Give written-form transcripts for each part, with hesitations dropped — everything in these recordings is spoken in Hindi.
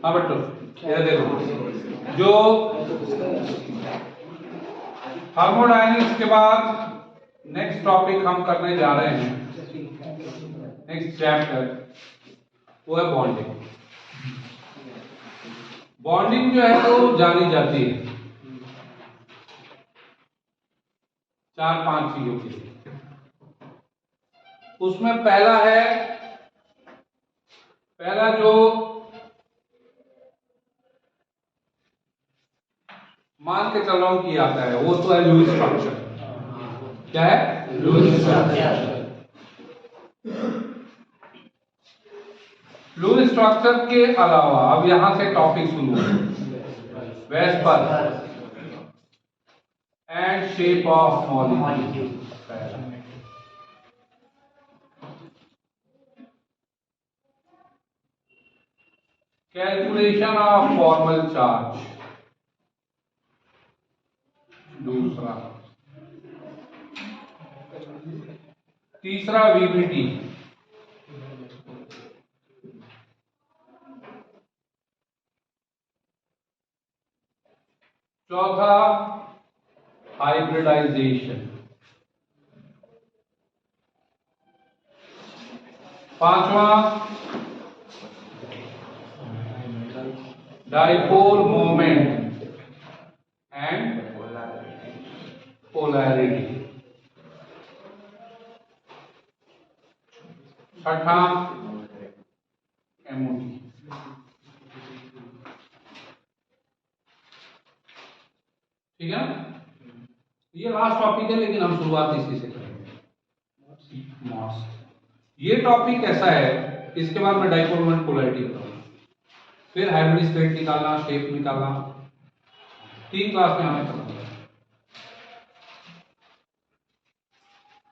हाँ बच्चों इधर देखो, जो थर्मोडायनेमिक्स के बाद नेक्स्ट टॉपिक हम करने जा रहे हैं, नेक्स्ट चैप्टर, वो है बॉन्डिंग। बॉन्डिंग जो है वो जानी जाती है 4-5 चीजों के लिए। उसमें पहला जो मान के चल रहा हूं कि आता है वो तो है लुईस स्ट्रक्चर। क्या है? Lewis structure. लुईस स्ट्रक्चर के अलावा अब यहां से टॉपिक शुरू है, VSEPR and shape of molecule, calculation of formal charge दूसरा, तीसरा वीबीटी, चौथा हाइब्रिडाइजेशन, पांचवा डाइपोल मोमेंट एंड पोलैरिटी, छठा एमओटी। ठीक है, ये लास्ट टॉपिक है लेकिन हम शुरुआत इसी से करेंगे। मॉस ये टॉपिक ऐसा है, इसके बाद मैं डाइपोल मोमेंट पोलैरिटी बताऊंगा, फिर हाइब्रिड स्टेट निकालना, शेप निकालना, 3 क्लास में हमें खत्म करना।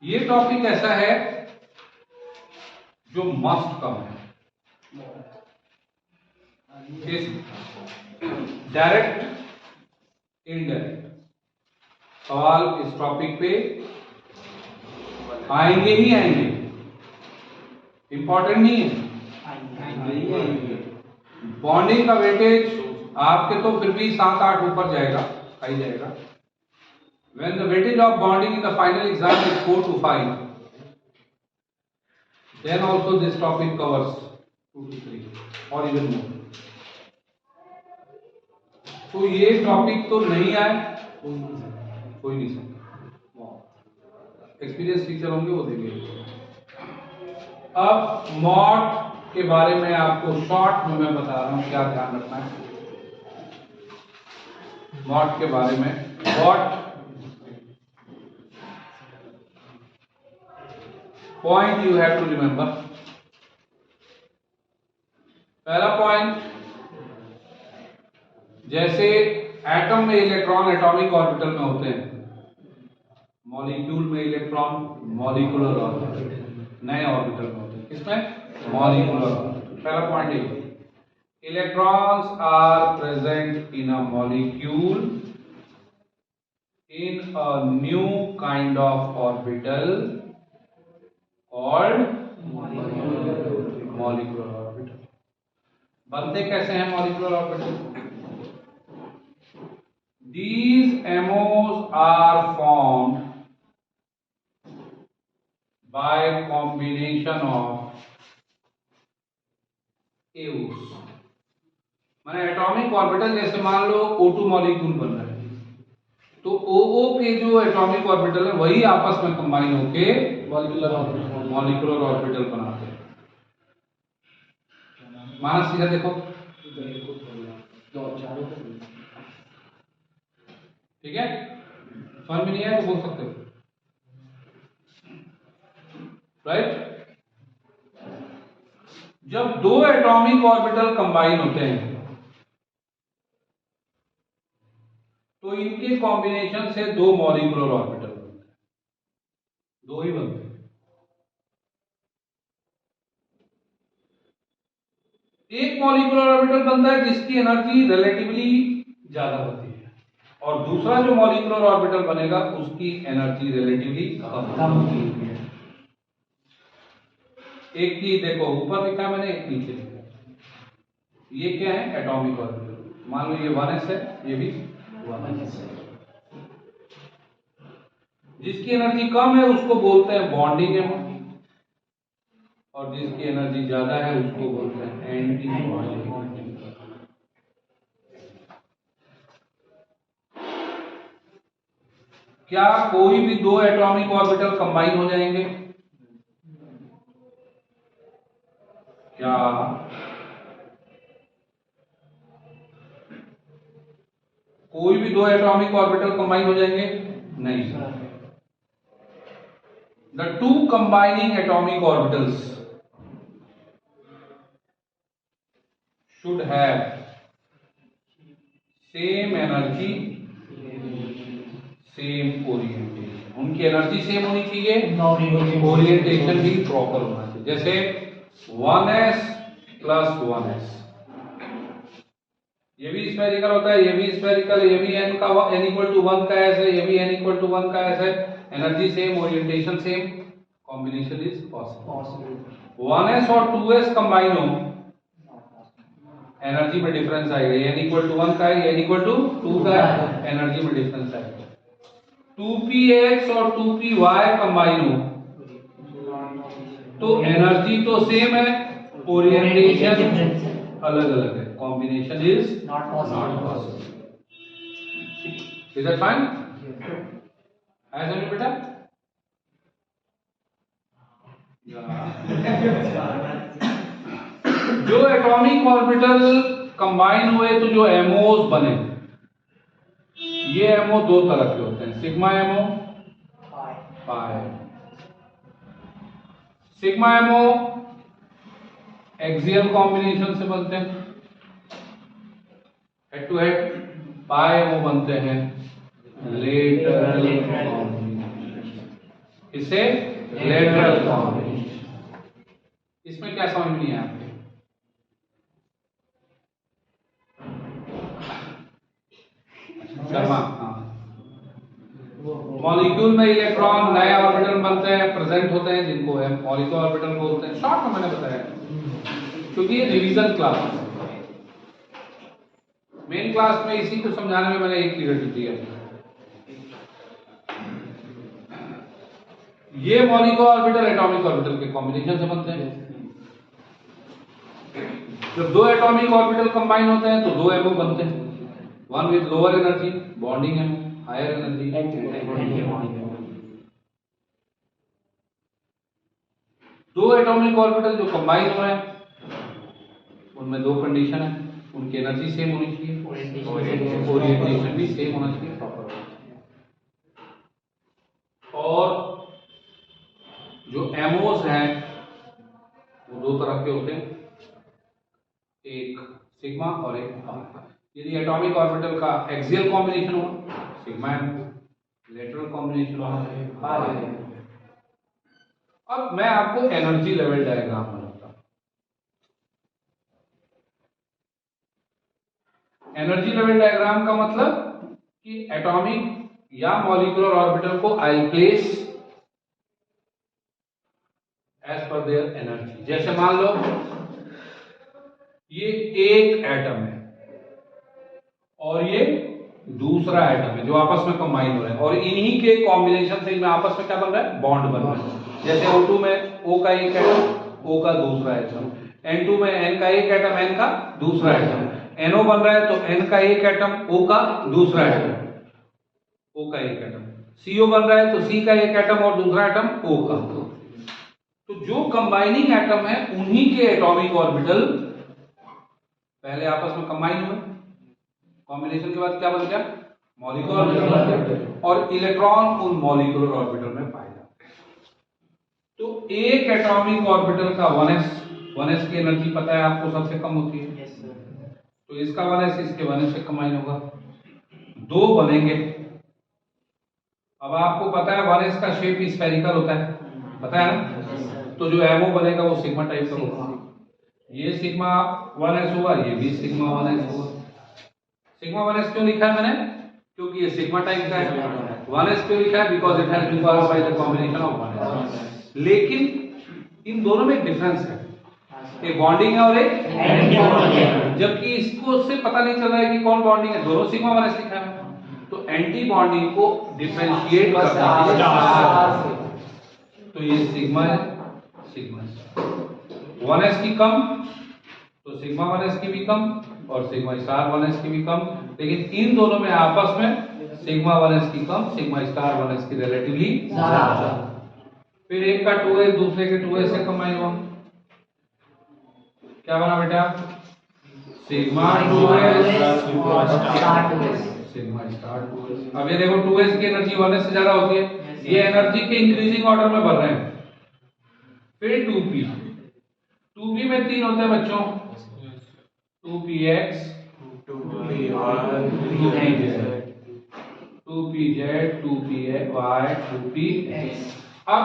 ये टॉपिक ऐसा है जो मस्ट कम है, डायरेक्ट इनडायरेक्ट सवाल इस टॉपिक पे आएंगे ही आएंगे, इंपॉर्टेंट नहीं है, आएंगे। बॉन्डिंग का वेटेज आपके तो फिर भी 7-8 ऊपर जाएगा, आ ही जाएगा। When the weightage of bonding in the final exam is 4 to 5, then also this topic covers 2 to 3 or even more. तो ये टॉपिक तो नहीं आए, कोई नहीं सकता, एक्सपीरियंस टीचर होंगे वो देंगे। अब मॉड के बारे में आपको शॉर्ट में मैं बता रहा हूं क्या ध्यान रखना है मॉड के बारे में। What point you have to remember. पहला पॉइंट, जैसे एटम में इलेक्ट्रॉन एटॉमिक ऑर्बिटल में होते हैं, मॉलिक्यूल में इलेक्ट्रॉन मॉलिक्यूलर ऑर्बिटल, नए ऑर्बिटल में होते हैं, किसमें? Molecular orbital. पहला पॉइंट ये, electrons are present in a molecule in a new kind of orbital called molecular orbital। बनते कैसे हैं molecular orbital? These MOs are formed by combination of AOs। माने एटॉमिक ऑर्बिटल, जैसे मान लो O2 मॉलिक्यूल बन रहा है, तो OO के जो एटॉमिक ऑर्बिटल है वही आपस में कंबाइन होके मॉलिक्यूलर ऑर्बिटल बनाते हैं। माना सीधा देखो, ठीक है, समझ में नहीं आया तो बोल सकते हो, राइट। जब 2 एटॉमिक ऑर्बिटल कंबाइन होते हैं तो इनके कॉम्बिनेशन से 2 मॉलिक्यूलर ऑर्बिटल बनते हैं, 2 ही बनते हैं। एक मॉलिक्यूलर ऑर्बिटल बनता है जिसकी एनर्जी रिलेटिवली ज्यादा होती है, और दूसरा जो मॉलिक्यूलर ऑर्बिटल बनेगा उसकी एनर्जी रिलेटिवली कम होती है। एक की देखो ऊपर लिखा है मैंने, एक नीचे लिखा है। ये क्या है? Atomic orbital. मान लो ये 1s है, ये भी 1s है। जिसकी एनर्जी कम है उसको बोलते हैं बॉन्डिंग एमओ, और जिसकी एनर्जी ज्यादा है उसको बोलते हैं एंटी बॉन्डिंग। क्या कोई भी दो एटॉमिक ऑर्बिटल कंबाइन हो जाएंगे? क्या कोई भी दो एटॉमिक ऑर्बिटल कंबाइन हो जाएंगे? नहीं। The two combining atomic orbitals should have same energy, same orientation। उनकी एनर्जी सेम होनी चाहिए, ओरिएंटेशन भी प्रॉपर होना चाहिए। जैसे 1s प्लस 1s, ये भी स्फेरिकल होता है, ये भी स्फेरिकल, ये भी n का n इक्वल टू 1 का s है, ये भी n इक्वल टू 1 का s है, energy same, orientation same, combination is possible. 1s और 2s कंबाइन हो, एनर्जी में डिफरेंस आएगा। n इक्वल टू 1 का है, n इक्वल टू 2 का है, एनर्जी में डिफरेंस आएगा। 2px और 2py कंबाइन हो तो एनर्जी तो सेम है, ओरिएंटेशन अलग अलग है, combination is not possible. Is that fine? है समझ बेटा? जो एटॉमिक ऑर्बिटल कंबाइन हुए तो जो एमओस बने, ये एमओ दो तरह के होते हैं, sigma MO, pi. Sigma MO axial combination से बनते हैं, head to head. Pi MO बनते हैं लेटरल कॉम्बिनेशन। इसे लेटरल कॉम्बिनेशन। इसमें क्या समझ नहीं है आपके? मॉलिक्यूल में इलेक्ट्रॉन नए ऑर्बिटल बनते हैं, प्रेजेंट होते हैं, जिनको हम मॉलिक्यूलर ऑर्बिटल बोलते हैं। शॉर्ट में मैंने बताया, क्योंकि ये रिवीजन क्लास है। मेन क्लास में इसी को समझाने में मैंने एक पीरियड दिया। ये मॉलिक्यूलर ऑर्बिटल एटॉमिक ऑर्बिटल के कॉम्बिनेशन से बनते हैं। जब दो एटॉमिक ऑर्बिटल कंबाइन होते हैं तो दो एमओ बनते हैं, one with lower energy bonding MO, higher energy दो एटॉमिक ऑर्बिटल जो कंबाइन हो रहे हैं उनमें दो कंडीशन है, उनकी एनर्जी सेम होनी चाहिए, ओरिएंटेशन भी सेम होना चाहिए, प्रॉपर। और जो एमओस हैं वो दो तरह के होते हैं, एक सिग्मा और एक पाई। यदि एटॉमिक ऑर्बिटल का एक्सियल कॉम्बिनेशन हो सिग्मा एमओ, लेटरल कॉम्बिनेशन हो पाई। अब मैं आपको एनर्जी लेवल डायग्राम बनाता हूं। एनर्जी लेवल डायग्राम का मतलब कि एटॉमिक या मॉलिक्यूलर ऑर्बिटल को I place as per their energy. जैसे मान लो ये एक एटम है और ये दूसरा एटम है जो आपस में कंबाइन हो रहे हैं, और इन्हीं के कॉम्बिनेशन से इनमें आपस में क्या बन रहा है? बॉन्ड बन रहा है। जैसे O2 में O का एक एटम, O का दूसरा एटम, N2 में N का एक एटम, N का दूसरा एटम, NO बन रहा है तो N का एक एटम, O का दूसरा एटम, O का एक एटम, CO बन रहा है तो C का एक एटम और दूसरा एटम O का। तो जो कंबाइनिंग एटम है उन्हीं के एटॉमिक ऑर्बिटल पहले आपस में कंबाइन हुए, कॉम्बिनेशन के बाद क्या बन गया? मॉलिक्यूलर ऑर्बिटल बन गया, और इलेक्ट्रॉन उन मॉलिक्यूलर ऑर्बिटल में पाए जाते हैं। तो एक एटॉमिक ऑर्बिटल का 1s की एनर्जी पता है आपको, सबसे कम होती है। तो इसका 1s इसके 1s से कंबाइन होगा, दो बनेंगे। अब आपको पता है 1s का शेप स्फेरिकल होता है, पता है ना? तो जो एमओ बनेगा वो सिग्मा टाइप का होगा। ये सिग्मा 1s होगा, ये भी सिग्मा 1s होगा। सिग्मा 1s क्यों लिखा है मैंने? क्योंकि ये सिग्मा टाइप का है। 1s क्यों लिखा है? Because it has been formed by the combination of 1s। लेकिन इन दोनों में एक डिफरेंस है। एक बॉन्डिंग है और एक एंटी बॉन्डिंग है। जबकि इसको उससे पता नहीं चल रहा है कि कौन बॉन्डिंग है, दोनों सिग्मा 1s लिखा है। तो एंटी बॉन्डिंग को डिफरेंशिएट करने के लिए स्टार, तो ये सिग्मा है, सिग्मा 1s की कम तो सिग्मा 1s की भी कम और सिग्मा स्टार 1s की भी कम, लेकिन इन दोनों में आपस में सिग्मा 1s की कम, सिग्मा स्टार 1s की रिलेटिवली ज्यादा। फिर एक का 2s दूसरे के 2s से कंबाइन हुआ, क्या बना बेटा? Sigma 2s sigma star 2s। अब ये देखो 2s की एनर्जी 1s से ज्यादा होती है, ये एनर्जी के इंक्रीजिंग ऑर्डर में बढ़ रहे हैं। फिर 2p, 2p में 3 होते हैं बच्चों, 2px 2pz 2py 2px। अब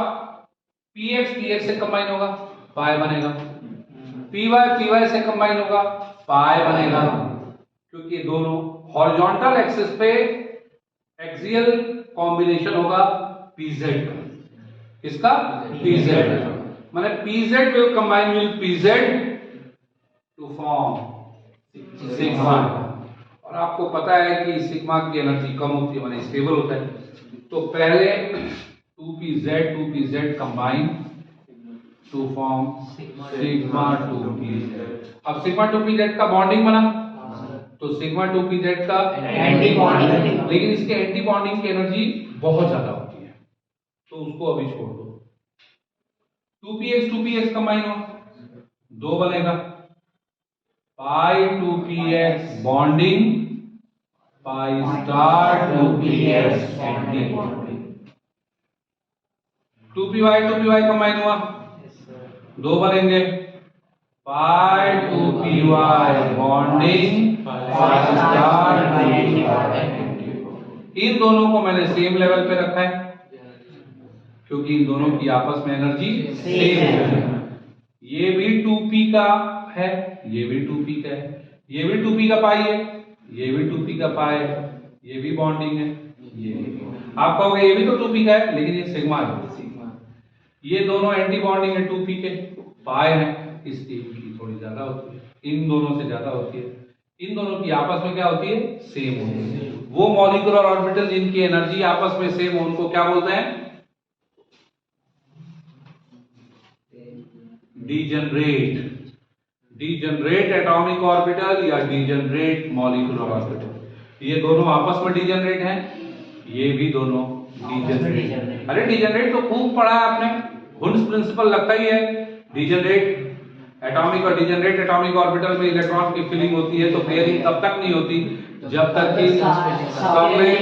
px px से कंबाइन होगा, पाई बनेगा, py py से कंबाइन होगा, पाई बनेगा, क्योंकि दोनों हॉरिजॉन्टल एक्सिस पे एक्सियल कॉम्बिनेशन होगा pz का। किसका? pz। माने pz will combine with pz to form sigma. और आपको पता है कि सिग्मा की एनर्जी कम होती है, माने स्टेबल होता है। तो पहले 2pz combine to form sigma 2pz। अब सिग्मा 2pz का बॉन्डिंग बना, तो सिग्मा 2pz का एंटी बॉन्डिंग, लेकिन इसके एंटी बॉन्डिंग की एनर्जी बहुत ज्यादा होती है, तो उसको अभी छोड़ दो। 2px कंबाइन हो, 2 बनेगा, पाई 2px बॉन्डिंग, पाई star 2px anti bonding. 2py combine हुआ, 2 बनेंगे, पाई 2py बॉन्डिंग, पाई स्टार 2py। इन दोनों को मैंने सेम लेवल पे रखा है क्योंकि इन दोनों की आपस में एनर्जी सेम है। ये भी 2p का है, ये भी 2p का है, ये भी 2p का पाई है, ये भी 2p का पाई है, ये भी बॉन्डिंग है, ये भी। आप कहोगे ये भी तो 2p का है, लेकिन ये सिग्मा है। ये दोनों एंटी बॉन्डिंग है 2p के, पाई है, इसकी इनकी थोड़ी ज्यादा होती है, इन दोनों से ज्यादा होती है। इन दोनों की आपस में क्या होती है? सेम होती है। वो मॉलिक्यूलर ऑर्बिटल जिनकी एनर्जी आपस में सेम हो उनको क्या बोलते हैं? डीजनरेट। डीजनरेट एटॉमिक ऑर्बिटल या डीजनरेट मॉलिक्यूलर ऑर्बिटल। ये दोनों आपस में डीजनरेट हैं, ये भी दोनों डीजनरेट। अरे डीजनरेट तो खूब पढ़ा है आपने, हुन्स प्रिंसिपल लगता ही है। डीजनरेट एटॉमिक और डीजनरेट एटॉमिक ऑर्बिटल में इलेक्ट्रॉन की फिलिंग होती है, तो पेयरिंग तब तक नहीं होती जब तक कि सब में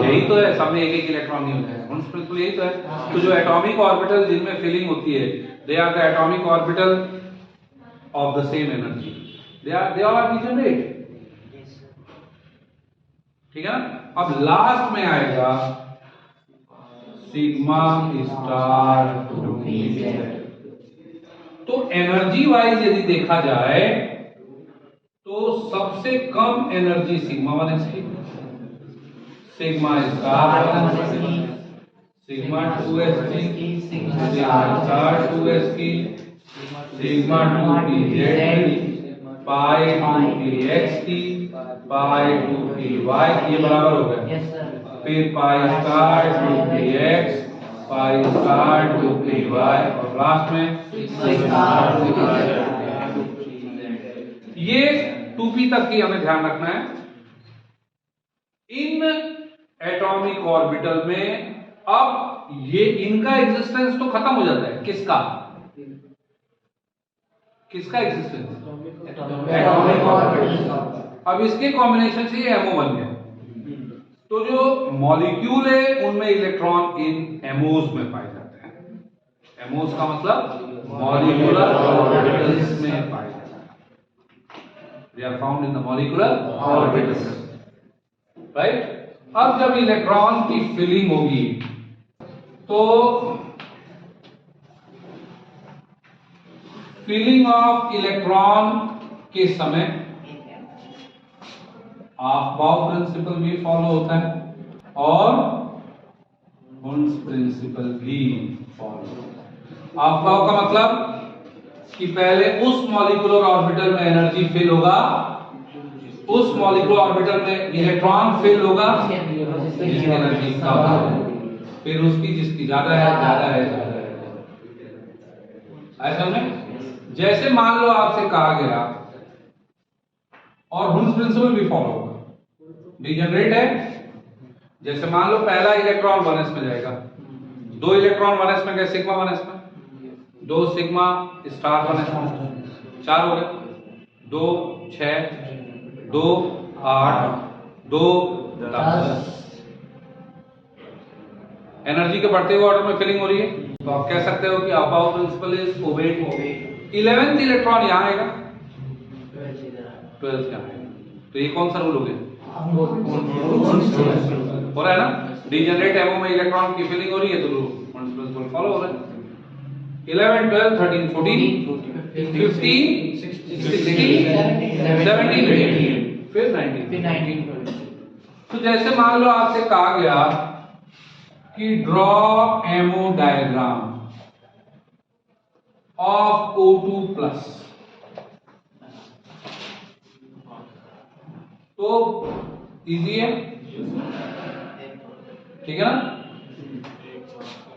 यही तो है, सब में एक एक इलेक्ट्रॉन नहीं होता है। हुन्स प्रिंसिपल यही तो है। तो जो एटॉमिक ऑर्बिटल जिनमें फिलिंग होती है, they are the atomic orbital of the same energy, they all are degenerate। ठीक है ना? अब लास्ट में आएगा सिग्मा स्टार 2pz। तो एनर्जी वाइज यदि देखा जाए तो सबसे कम एनर्जी सिग्मा 1s की, सिग्मा स्टार 1s की, सिग्मा 2s की, सिग्मा स्टार 2s की, सिग्मा 2pz, पाई 2px की, पाई 2py, ये बराबर हो गया। फिर पाई star 2px, pi star 2py और लास्ट में ये 2p तक की हमें ध्यान रखना है। इन एटॉमिक ऑर्बिटल में अब ये इनका एग्जिस्टेंस तो खत्म हो जाता है। किसका? किसका एग्जिस्टेंस? Atomic orbital. अब इसके कॉम्बिनेशन से ये एमओ बन गया। तो जो मॉलिक्यूल है उनमें इलेक्ट्रॉन इन एमओज में पाए जाते हैं। एमओज का मतलब मॉलिक्यूलर ऑर्बिटल्स में पाए जाते हैं। They are found in the molecular orbitals, right. अब जब इलेक्ट्रॉन की फिलिंग होगी तो फिलिंग ऑफ इलेक्ट्रॉन के समय ऑफ-बाउ प्रिंसिपल भी फॉलो होता है और हुन्स प्रिंसिपल भी फॉलो होता है। ऑफ-बाउ का मतलब कि पहले उस मॉलिक्यूलर ऑर्बिटल में एनर्जी फिल होगा, उस मॉलिक्यूलर ऑर्बिटल में इलेक्ट्रॉन फिल होगा जिसकी एनर्जी कम है, फिर उसकी जिसकी ज्यादा है ज्यादा है ज्यादा है। ऐसा में जैसे मान लो आपसे कहा गया, और हुन्स प्रिंसिपल भी फॉलो होगा, डिजेनरेट है, जैसे मान लो पहला इलेक्ट्रॉन 1s में जाएगा, 2 इलेक्ट्रॉन 1s में गए, सिग्मा 1s में, 2 सिग्मा स्टार 1s में, 4 हो गए, 2 6 2 8 2 10। एनर्जी के बढ़ते हुए ऑर्डर में फिलिंग हो रही है, तो आप कह सकते हो कि aufbau principle is obeyed. 11th electron यहां आएगा, 12th यहां आएगा, तो ये कौन सा रूल हो गया? हो रहा है ना, डिजेनरेट एमओ में इलेक्ट्रॉन की फिलिंग हो रही है तो रूल प्रिंसिपल फॉलो हो रहा है। 11 12 13 14 15 16 17 18 फिर 19। तो जैसे मान लो आपसे कहा गया कि draw ammo diagram of O2 plus, तो इजी है, ठीक है ना।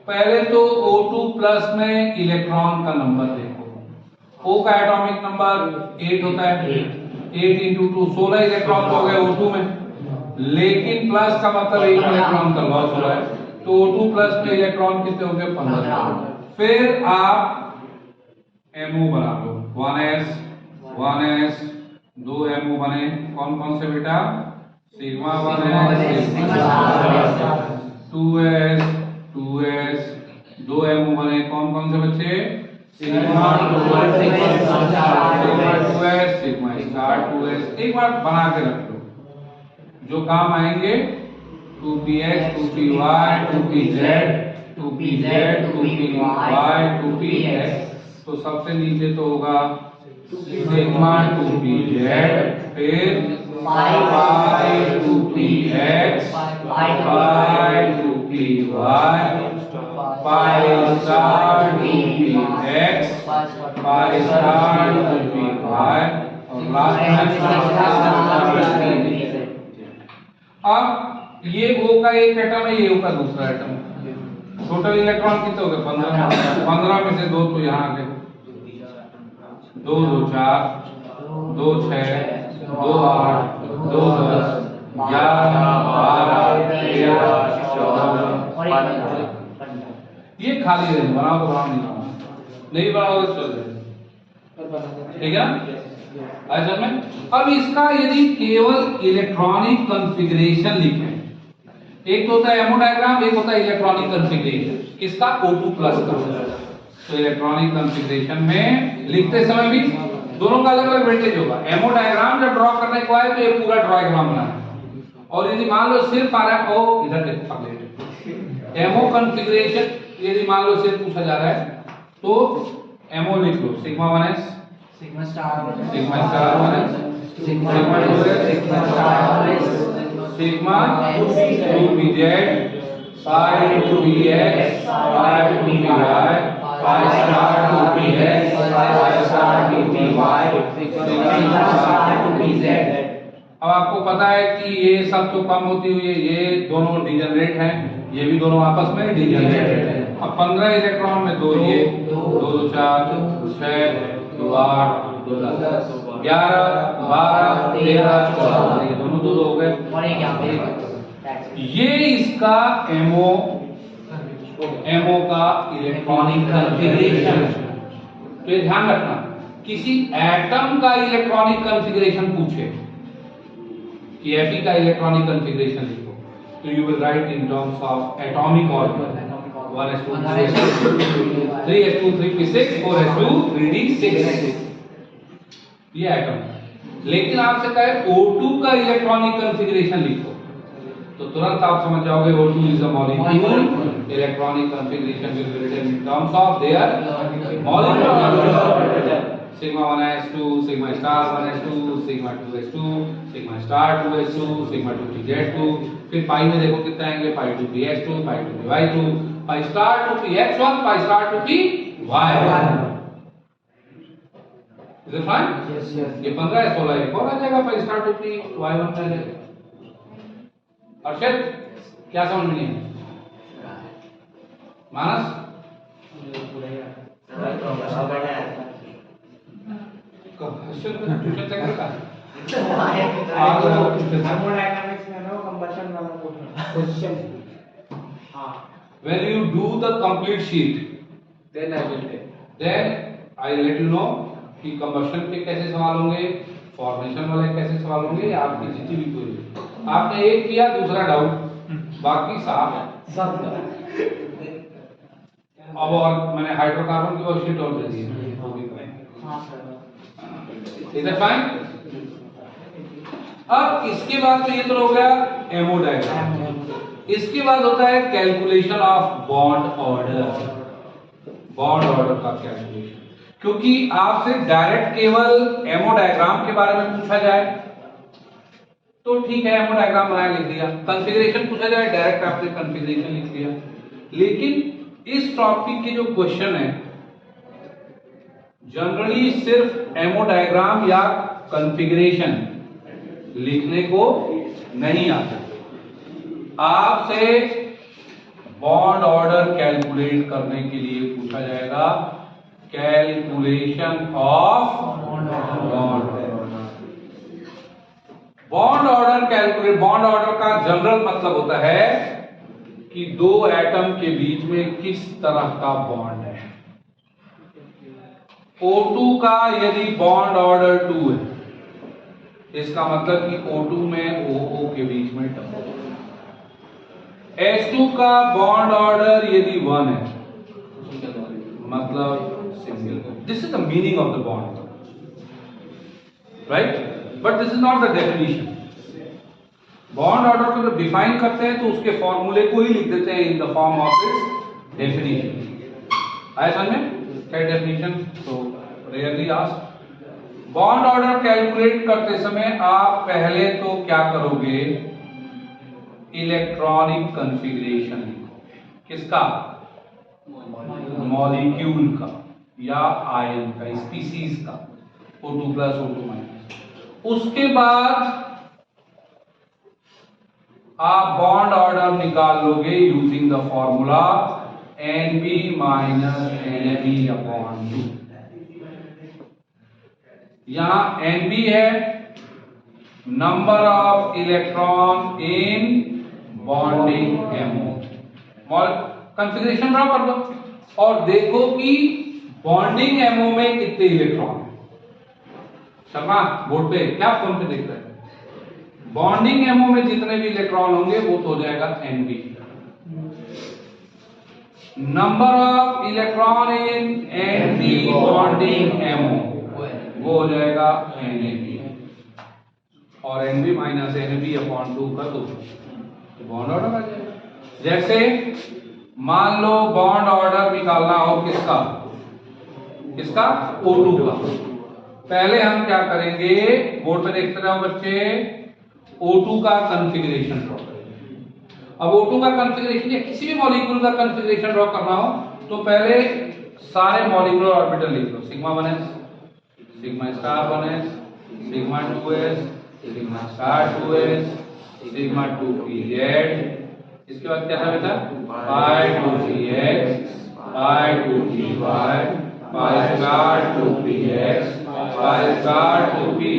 पहले तो O2 प्लस में इलेक्ट्रॉन का नंबर देखो, O का एटॉमिक नंबर 8 होता है, 8 इंटू 2 16 इलेक्ट्रॉन हो गए O2 में, लेकिन प्लस का मतलब एक इलेक्ट्रॉन का लॉस हुआ है, तो O2 प्लस में इलेक्ट्रॉन कितने हो गए? 15। फिर आप MO बना लो, 1s 2 MO बने, कौन कौन से बेटा? सिग्मा 1s, 2s 2 MO बने, कौन कौन से बच्चे? Sigma 2s, sigma star 2s। एक बार बना के रख लो, जो काम आएंगे 2px 2py 2pz 2pz 2py 2px, तो सबसे नीचे तो होगा सिग्मा 2pz, फिर पाई 2px pi 2py pi star 2px pi star 2py, और लास्ट में अब ये O का एक एटम है, ये O का दूसरा एटम है, टोटल इलेक्ट्रॉन कितने हो गए? 15 में से 2 तो यहाँ आ गए, 2 2 4 2 6 2 8 2 10 11 12 13 14 ये खाली है, बनाओ तो बनाओ, नहीं बनाओगे तो चल जाएगा, ठीक है ना। ऐसा में अब इसका यदि केवल इलेक्ट्रॉनिक कॉन्फ़िगरेशन लिखें, एक तो होता है एमओ डायग्राम, एक होता है इलेक्ट्रॉनिक कॉन्फ़िगरेशन, किसका? O2 प्लस का। तो इलेक्ट्रॉनिक कॉन्फ़िगरेशन में लिखते समय भी दोनों का अलग अलग वेटेज होगा। एमओ डायग्राम जब ड्रॉ करने को आए तो ये पूरा डायग्राम बनाना है, और यदि मान लो सिर्फ आ रहा है ओ, इधर देखो अगले एमओ कॉन्फ़िगरेशन, यदि मान लो सिर्फ पूछा जा रहा है तो एमओ लिख लो, sigma 1s sigma star 1s sigma 2s sigma star 1s sigma 2pz pi 2px pi 2py pi star 2px pi star 2py sigma star 2pz। अब आपको पता है कि ये सब तो कम होती हुई है, ये दोनों डिजेनरेट हैं, ये भी दोनों आपस में डिजेनरेट हैं। अब 15 इलेक्ट्रॉन में 2 ये 2 2 4 6 2 8 2 10 11 12 13 14, ये दोनों 2 हो गए, और एक यहाँ पे ये इसका एमओ का इलेक्ट्रॉनिक कॉन्फ़िगरेशन। तो ये ध्यान रखना, किसी एटम का इलेक्ट्रॉनिक कॉन्फ़िगरेशन पूछे कि Fe का इलेक्ट्रॉनिक कॉन्फ़िगरेशन लिखो, तो you will write in terms of atomic orbital, 1s2 2s2 3s2 3p6 4s2 3d6, ये एटम। लेकिन आपसे कहे O2 का इलेक्ट्रॉनिक कॉन्फ़िगरेशन लिखो, तो तुरंत आप समझ जाओगे O2 is a molecule, electronic configuration will be written in terms of their molecule, sigma 1s2 sigma star 1s2 sigma 2s2 sigma star 2s2 sigma 2pz2, फिर पाई में देखो कितने आएंगे, pi 2px2 pi 2py2 pi star 2px1 pi star 2py1। Is it fine? Yes, yes. ये 15 है, 16 एक और आ जाएगा, पर स्टार्ट होती y1 आ जाएगा। अर्षद क्या समझ में नहीं है? मानस ट्यूशन सेंटर का Thermodynamics में ना कंबशन वाला क्वेश्चन हाँ when you do the complete sheet then I will take then I let you know कि कंबशन के कैसे सवाल होंगे, फॉर्मेशन वाले कैसे सवाल होंगे, या आपकी जितनी भी कोई आपने एक किया दूसरा डाउट, बाकी साफ है सब अब। और मैंने हाइड्रोकार्बन की वर्कशीट और दे दी है, वो भी करेंगे। हाँ सर। Is that fine? अब इसके बाद तो ये तो हो गया एमओ डायग्राम। इसके बाद होता है calculation of bond order. Bond order का कैलकुलेशन, क्योंकि आपसे डायरेक्ट केवल एमओ डायग्राम के बारे में पूछा जाए तो ठीक है, एमओ डायग्राम बनाया लिख दिया। कॉन्फ़िगरेशन पूछा जाए, डायरेक्ट आपने कॉन्फ़िगरेशन लिख दिया। लेकिन इस टॉपिक के जो क्वेश्चन है जनरली सिर्फ एमओ डायग्राम या कॉन्फ़िगरेशन लिखने को नहीं आता। आपसे बॉन्ड ऑर्डर कैलकुलेट करने के लिए पूछा जाएगा, calculation of bond order. Bond order calculate, bond order का जनरल मतलब होता है कि दो एटम के बीच में किस तरह का बॉन्ड है। O2 का यदि बॉन्ड ऑर्डर 2 है, इसका मतलब कि O2 में OO के बीच में डबल। H2 का बॉन्ड ऑर्डर यदि 1 है, मतलब single. This is the meaning of the bond, right? But this is not the definition. Bond order को जब डिफाइन करते हैं तो उसके फॉर्मूले को ही लिख देते हैं in the form of its definition. आया समझ में? क्या डेफिनेशन? तो rarely asked. Bond order calculate करते समय आप पहले तो क्या करोगे, इलेक्ट्रॉनिक कॉन्फ़िगरेशन लिखोगे। किसका? मॉलिक्यूल का या आयन का, स्पीसीज का, O2 प्लस O2 माइनस। उसके बाद आप बॉन्ड ऑर्डर निकाल लोगे using the formula Nb minus Nb upon 2। यहां Nb है number of electron in bonding ammo. Configuration draw कर दो और देखो कि बॉन्डिंग एमओ में कितने इलेक्ट्रॉन हैं। शर्मा बोर्ड पे क्या फोन पे देख रहे हैं? बॉन्डिंग एमओ में जितने भी इलेक्ट्रॉन होंगे वो तो हो जाएगा Nb। Number of electron in Nb bonding ammo वो हो जाएगा Nab, और Nb माइनस Nab अपॉन 2 कर दो तो बॉन्ड ऑर्डर आ जाएगा। जैसे मान लो बॉन्ड ऑर्डर निकालना हो किसका, किसका? O2 का। पहले हम क्या करेंगे, बोर्ड पे देखते रहो बच्चे, O2 का कॉन्फ़िगरेशन ड्रॉ करेंगे। अब O2 का कॉन्फ़िगरेशन या किसी भी मॉलिक्यूल का कॉन्फ़िगरेशन ड्रॉ करना हो तो पहले सारे मॉलिक्यूलर ऑर्बिटल लिख लो। Sigma 1s, sigma star 1s, sigma 2s, sigma star 2s, sigma 2pz। इसके बाद क्या था बेटा? Pi 2px, pi 2py, pi star 2px, pi star 2py,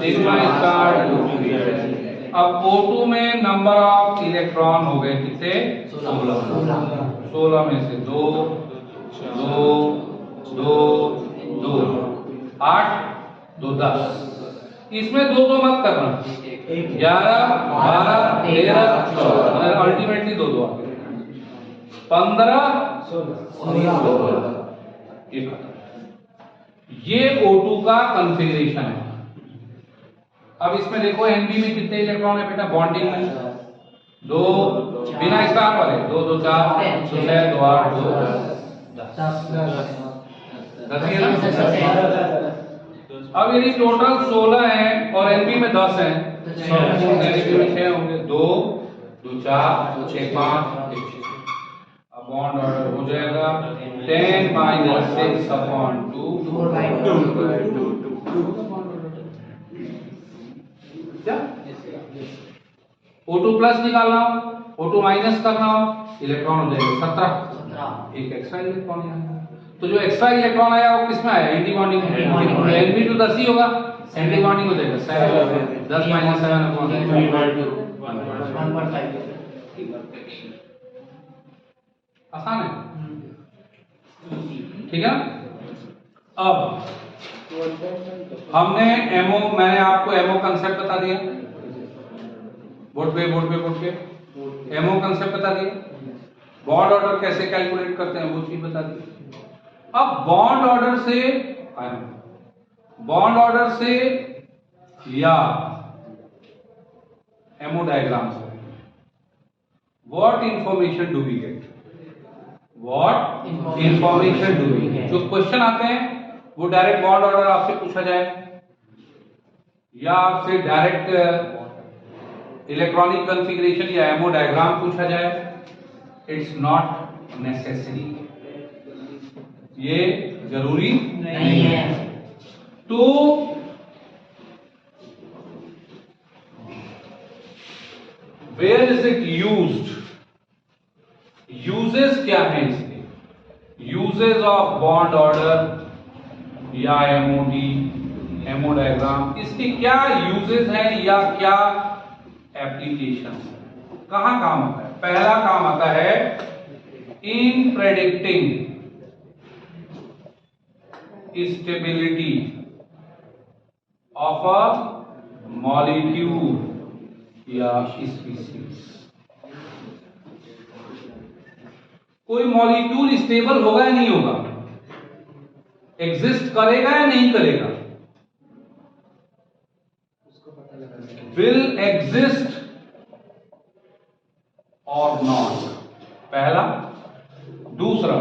sigma star 2pz। अब O2 में नंबर ऑफ इलेक्ट्रॉन हो गए कितने? 16। 16 में से 2 2 2 2 8 2 10। इसमें 2 2 मत करना, 11 12 13 14, अल्टीमेटली 2 2 आते हैं, 15 16। ये O2 का कॉन्फ़िगरेशन है। अब इसमें देखो Nb में कितने इलेक्ट्रॉन है बेटा? बॉन्डिंग में 2, बिना स्टार वाले 2 2 4 2 6 2 8 2 10। अब यदि टोटल 16 है और Nb में 10 है तो Nb में 6 होंगे, 2 2 4 6 5 1 6। अब बॉन्ड ऑर्डर हो जाएगा 10 माइनस 6 अपॉन 2 क्या O2 प्लस निकालना हो, O2 माइनस करना हो, इलेक्ट्रॉन हो जाएगा 17, एक एक्स्ट्रा इलेक्ट्रॉन आया। तो जो एक्स्ट्रा इलेक्ट्रॉन आया वो किसमें आया? एंटी बॉन्डिंग में। Nb तो 10 ही होगा, एंटी बॉन्डिंग हो जाएगा 7, 10 माइनस 7 अपॉन 1.5। आसान है, ठीक है। अब हमने एमओ, मैंने आपको एमओ कंसेप्ट बता दिया, बोर्ड पे एमओ कंसेप्ट बता दिया, बॉन्ड ऑर्डर कैसे कैलकुलेट करते हैं वो चीज बता दी। अब बॉन्ड ऑर्डर से या एमओ डायग्राम से what information do we get? What information do we get? जो क्वेश्चन आते हैं वो डायरेक्ट बॉन्ड ऑर्डर आपसे पूछा जाए या आपसे डायरेक्ट इलेक्ट्रॉनिक कॉन्फ़िगरेशन या एमओ डायग्राम पूछा जाए, इट्स नॉट नेसेसरी, ये जरूरी नहीं है। तो where is it used? Uses क्या है इसके? यूजेस ऑफ बॉन्ड ऑर्डर या एमओडी, एमओ डायग्राम, इसके क्या यूजेस हैं या क्या एप्लीकेशन, कहां काम आता है? पहला काम आता है in predicting stability of a molecule या स्पीसीज। कोई मॉलिक्यूल स्टेबल होगा या नहीं होगा, एग्जिस्ट करेगा या नहीं करेगा, will exist or not, पहला। दूसरा,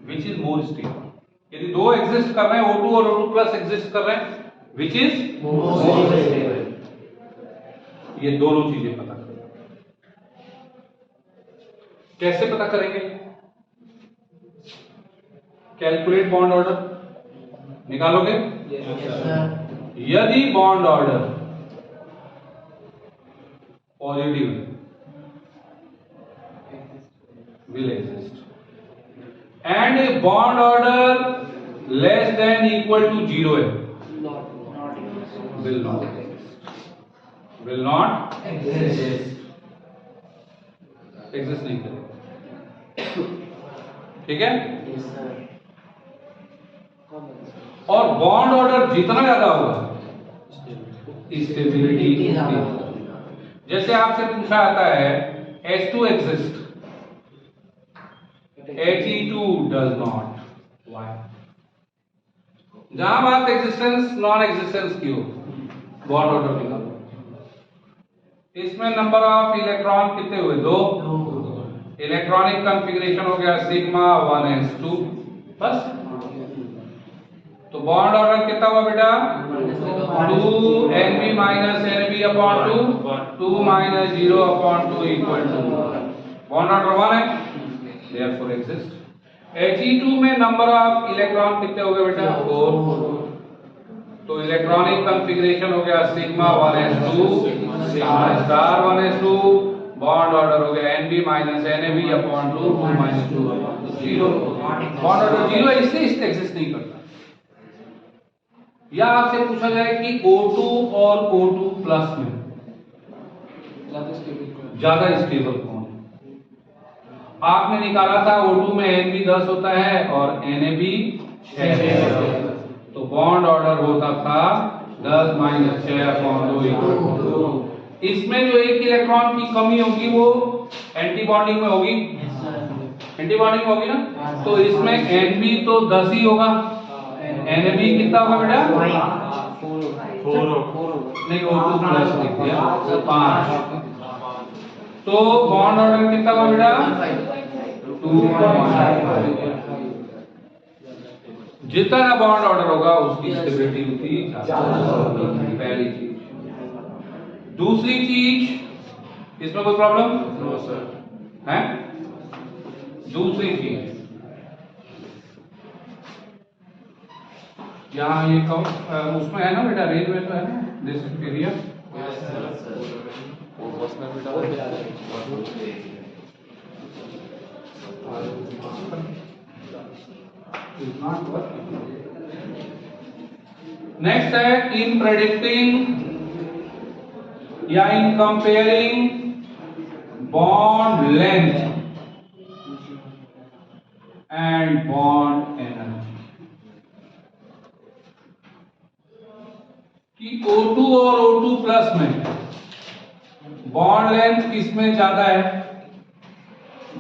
which is more stable, यदि दो एग्जिस्ट कर रहे हैं, O2 और O2 प्लस एग्जिस्ट कर रहे हैं, which is more stable, ये दोनों चीजें पता करें। कैसे पता करेंगे? कैलकुलेट बॉन्ड ऑर्डर निकालोगे? यदि bond order positive will exist and a bond order less than equal to 0 है, will not exist नहीं करेगा, ठीक है। और बॉन्ड ऑर्डर जितना ज्यादा होगा स्टेबिलिटी होती। जैसे आपसे पूछा आता है H2 exist, He2 does not, why? जहां बात एग्जिस्टेंस नॉन एग्जिस्टेंस की हो, बॉन्ड ऑर्डर निकालो। इसमें नंबर ऑफ इलेक्ट्रॉन कितने हुए? 2। इलेक्ट्रॉनिक कॉन्फ़िगरेशन हो गया सिग्मा 1s2 बस। तो बॉन्ड ऑर्डर कितना हुआ बेटा? 2 Nb minus Nb upon 2 minus 0 upon 2 equal to bond order 1 है, देयरफॉर एग्जिस्ट। He2 में नंबर ऑफ इलेक्ट्रॉन कितने हो गए बेटा? 4। तो इलेक्ट्रॉनिक कॉन्फ़िगरेशन हो गया sigma 1s2 sigma star 1s2, bond order हो गया Nb minus Nab upon 2 minus 2 0। Bond order 0 है, इससे एग्जिस्ट नहीं करता। या आपसे पूछा जाए कि O2 और O2 प्लस में ज्यादा स्टेबल कौन है? आपने निकाला था O2 में Nb 10 होता है और Nab 6, तो बॉन्ड ऑर्डर होता था 10 माइनस 6 अपॉन 2 इक्वल टू। इसमें जो एक इलेक्ट्रॉन की कमी होगी वो एंटी बॉन्डिंग में होगी, एंटी बॉन्डिंग में होगी ना, तो इसमें Nb तो 10 ही होगा, Nab कितना होगा बेटा? 4 नहीं, O2 प्लस लिख दिया 5। तो बॉन्ड ऑर्डर कितना होगा बेटा? 2.5। जितना बॉन्ड ऑर्डर होगा उसकी स्टेबिलिटी होती है, पहली चीज। दूसरी चीज, इसमें कोई प्रॉब्लम है? दूसरी चीज यहाँ ये उसमें है ना बेटा, रेंज में तो है ना दिस एरिया। नेक्स्ट है इन प्रेडिक्टिंग या इन comparing bond length and bond energy, कि O2 और O2 प्लस में बॉन्ड लेंथ किसमें ज्यादा है,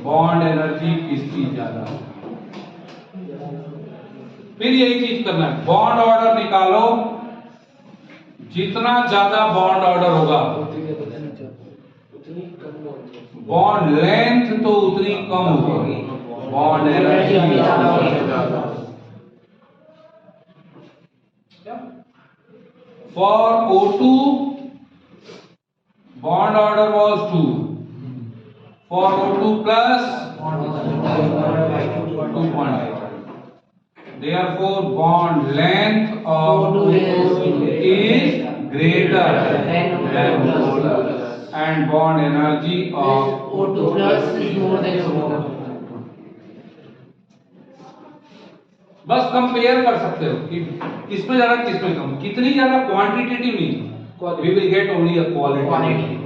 बॉन्ड एनर्जी किसकी ज्यादा है। फिर यही चीज करना है, बॉन्ड ऑर्डर निकालो, जितना ज्यादा बॉन्ड ऑर्डर होगा बॉन्ड लेंथ तो उतनी कम होगी, बॉन्ड एनर्जी ज्यादा। For O2 bond order was 2, for O2 plus 2.5, therefore bond length of O2 is greater than O2 and bond energy of O2 plus is more than O2. बस कंपेयर कर सकते हो कि किसमें ज्यादा किसमें कम, कितनी ज्यादा क्वांटिटेटिव नहीं, we will get only a quality.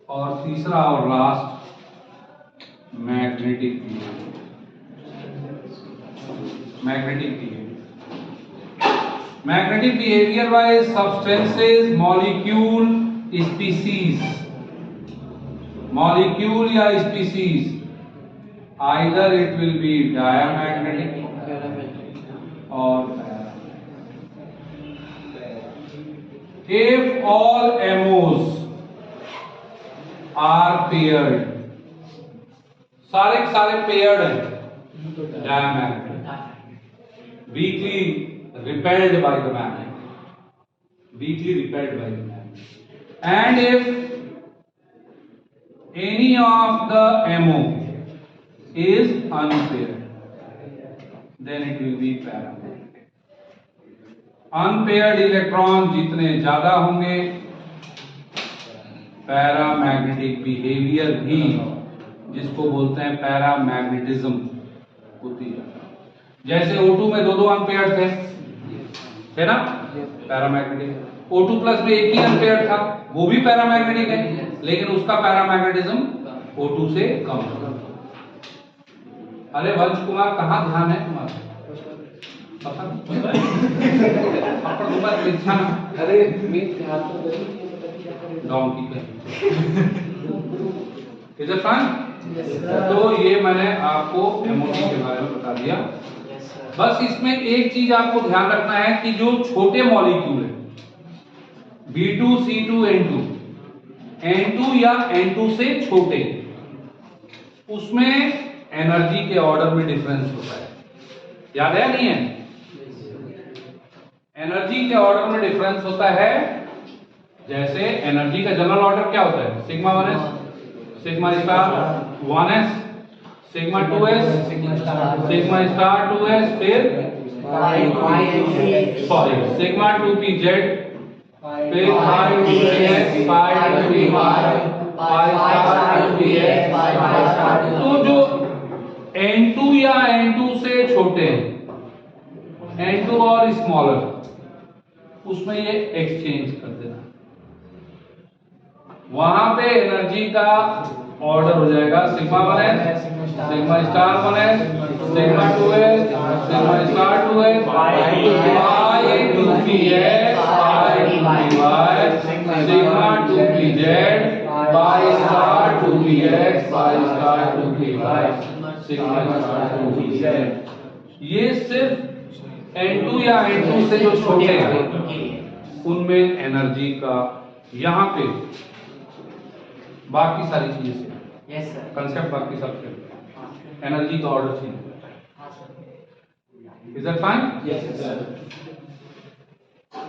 और तीसरा और last magnetic behaviour by substances, molecule, species, molecule या species, either it will be diamagnetic or paramagnetic. If all MOs are paired, सारे paired हैं, diamagnetic, weakly repelled by the magnet, and if any of the MO is unpaired, then it will be paramagnetic. Unpaired electron जितने ज्यादा होंगे, पैरामैग्नेटिक बिहेवियर भी, जिसको बोलते हैं पैरामैग्नेटिज्म, होती है। जैसे O2 में दो अनपेयर्ड थे, है ना, पैरामैग्नेटिक। O2 प्लस में एक ही अनपेयर्ड था, वो भी पैरामैग्नेटिक है, लेकिन उसका पैरामैग्नेटिज्म O2 से कम है। अरे वंश कुमार, कहाँ ध्यान है तुम्हारा? पता नहीं। अरे मैं ध्यान तो डोंकी का इज इट फाइन? तो ये मैंने आपको एमओटी के बारे में बता दिया। बस इसमें एक चीज आपको ध्यान रखना है कि जो छोटे मॉलिक्यूल है B2, C2, N2 या N2 से छोटे, उसमें एनर्जी के ऑर्डर में डिफरेंस होता है। याद है नहीं है? एनर्जी के ऑर्डर में डिफरेंस होता है। जैसे एनर्जी का जनरल ऑर्डर क्या होता है? Sigma 1s, sigma star 1s, sigma 2s, sigma star 2s, फिर सिग्मा 2pz, फिर पाई 2px, pi 2py, pi star 2px, pi star. तो जो N2 या N2 से छोटे हैं, N2 और स्मॉलर, उसमें ये एक्सचेंज कर देना, वहां पे एनर्जी का ऑर्डर हो जाएगा sigma 1s, sigma star 1s, sigma 2s, sigma star 2s, पाई 2px, pi 2py, sigma 2pz, पाई star 2px, pi star 2py, sigma star 2pz। ये सिर्फ N2 या N2 से जो छोटे हैं उनमें एनर्जी का, यहाँ पे बाकी सारी चीजें से कंसेप्ट बाकी सब से एनर्जी का order change. Is that fine? Yes sir.